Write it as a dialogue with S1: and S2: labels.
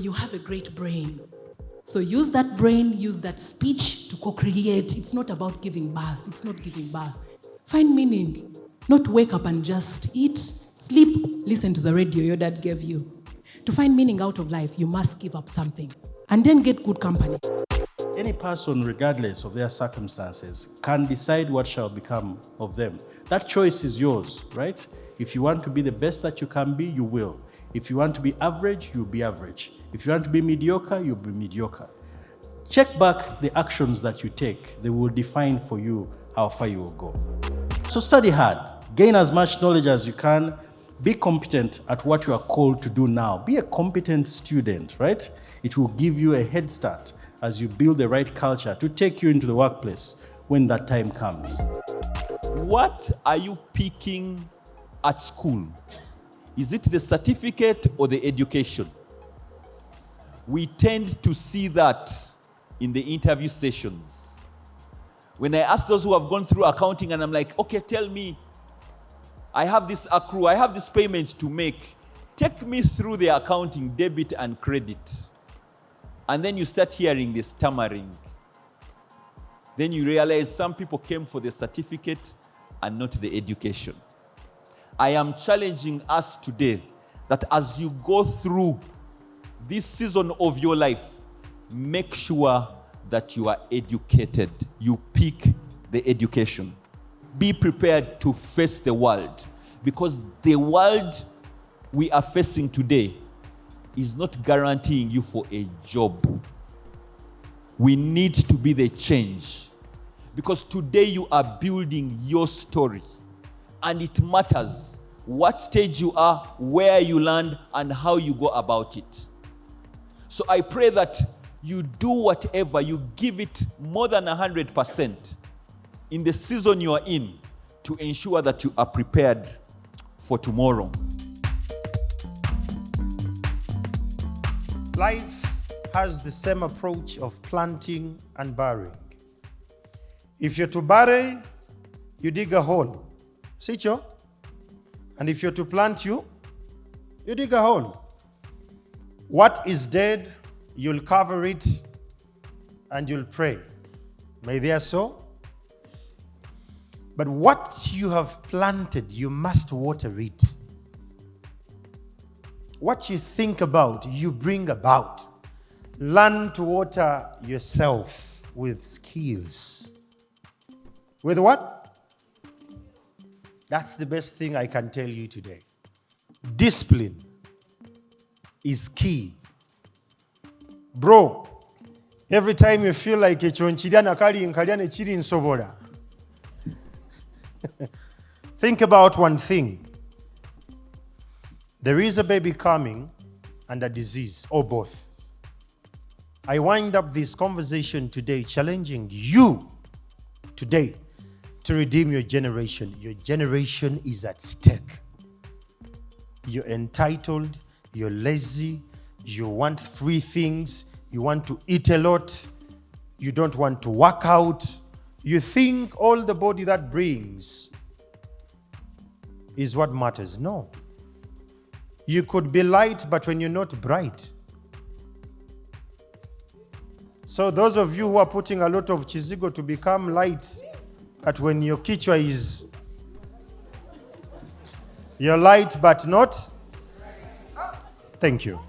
S1: you have a great brain. So use that brain, use that speech to co-create. It's not about giving birth. It's not giving birth. Find meaning. Not wake up and just eat, sleep, listen to the radio your dad gave you. To find meaning out of life, you must give up something. And then get good company.
S2: Any person, regardless of their circumstances, can decide what shall become of them. That choice is yours, right? If you want to be the best that you can be, you will. If you want to be average, you'll be average. If you want to be mediocre, you'll be mediocre. Check back the actions that you take. They will define for you how far you will go. So study hard. Gain as much knowledge as you can. Be competent at what you are called to do now. Be a competent student, right? It will give you a head start as you build the right culture to take you into the workplace when that time comes.
S3: What are you picking at school? Is it the certificate or the education? We tend to see that in the interview sessions. When I ask those who have gone through accounting and I'm like, okay, tell me, I have this accrue, I have this payment to make. Take me through the accounting, debit and credit. And then you start hearing this stammering. Then you realize some people came for the certificate and not the education. I am challenging us today that as you go through this season of your life, make sure that you are educated. You pick the education. Be prepared to face the world, because the world we are facing today is not guaranteeing you for a job. We need to be the change, because today you are building your story, and it matters what stage you are, where you land, and how you go about it. So I pray that you do whatever, you give it more than 100% in the season you are in to ensure that you are prepared for tomorrow.
S4: Life has the same approach of planting and burying. If you're to bury, you dig a hole. Sicho? And if you're to plant, you dig a hole. What is dead, you'll cover it and you'll pray. May they so. But what you have planted, you must water it. What you think about, you bring about. Learn to water yourself with skills. With what? That's the best thing I can tell you today. Discipline is key. Bro, every time you feel like think about one thing. There is a baby coming and a disease, or both. I wind up this conversation today challenging you today to redeem your generation. Your generation is at stake. You're entitled, you're lazy, you want free things, you want to eat a lot, you don't want to work out. You think all the body that brings is what matters. No. You could be light, but when you're not bright. So those of you who are putting a lot of chizigo to become light, but when your kichwa is, you're light but not. Thank you.